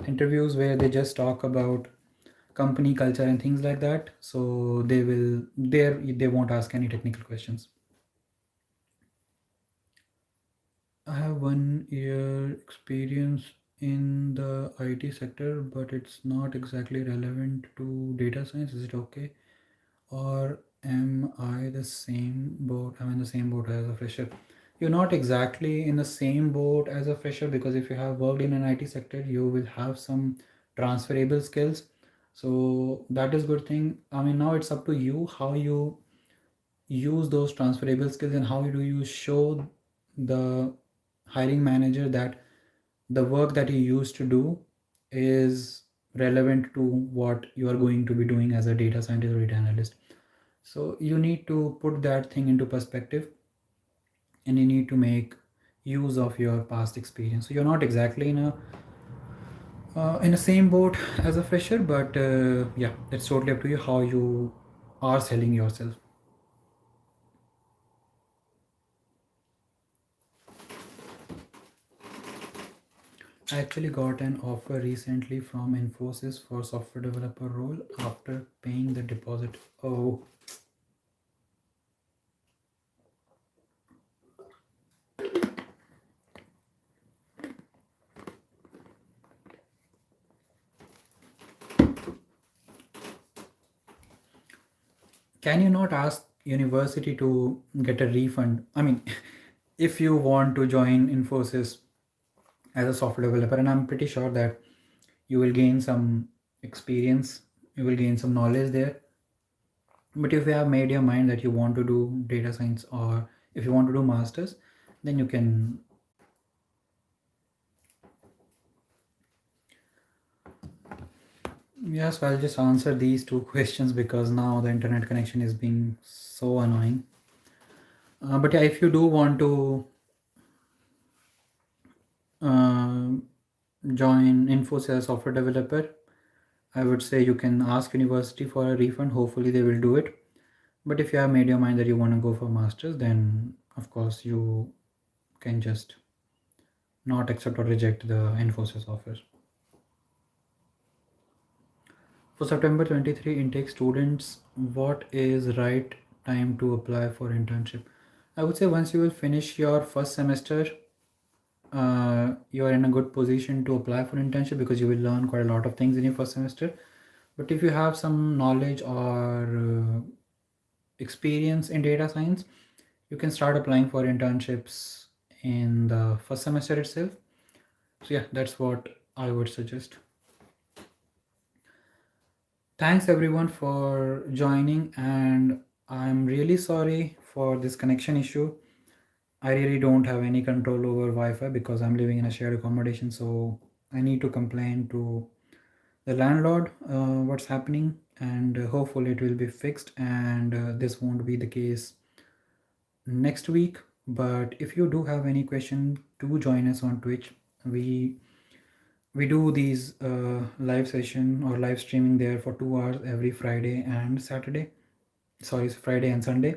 interviews where they just talk about company culture and things like that, so they won't ask any technical questions. I have 1 year experience in the IT sector, but it's not exactly relevant to data science. Is it okay? Or am I the same boat? I'm in the same boat as a fresher. You're not exactly in the same boat as a fresher, because if you have worked in an IT sector, you will have some transferable skills. So that is good thing. I mean, now it's up to you how you use those transferable skills and how do you show the hiring manager that the work that you used to do is relevant to what you are going to be doing as a data scientist or data analyst. So you need to put that thing into perspective, and you need to make use of your past experience. So you're not exactly in a same boat as a fresher, but yeah, it's totally up to you how you are selling yourself. I actually got an offer recently from Infosys for software developer role after paying the deposit. Oh, can you not ask university to get a refund? I mean, if you want to join Infosys as a software developer, and I'm pretty sure that you will gain some experience, you will gain some knowledge there. But if you have made your mind that you want to do data science, or if you want to do masters, then you can. Yes, I'll just answer these two questions because now the internet connection is being so annoying. But yeah, if you do want to uh, join Infosys as a software developer, I would say you can ask university for a refund. Hopefully, they will do it. But if you have made your mind that you want to go for masters, then of course you can just not accept or reject the Infosys offer. For September 23 intake students, what is right time to apply for internship? I would say once you will finish your first semester, you are in a good position to apply for internship because you will learn quite a lot of things in your first semester. But if you have some knowledge or experience in data science, you can start applying for internships in the first semester itself. So yeah, that's what I would suggest. Thanks everyone for joining, and I'm really sorry for this connection issue. I really don't have any control over Wi-Fi because I'm living in a shared accommodation, so I need to complain to the landlord what's happening, and hopefully it will be fixed, and this won't be the case next week. But if you do have any question, do join us on Twitch. We do these live session or live streaming there for 2 hours every Friday and Saturday. Sorry, Friday and Sunday.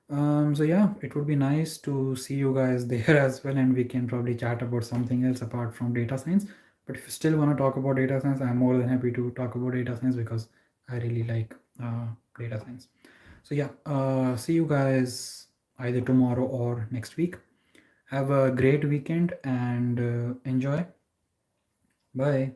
So yeah, it would be nice to see you guys there as well, and we can probably chat about something else apart from data science. But if you still want to talk about data science, I'm more than happy to talk about data science because I really like data science. So yeah, see you guys either tomorrow or next week. Have a great weekend and enjoy. Bye.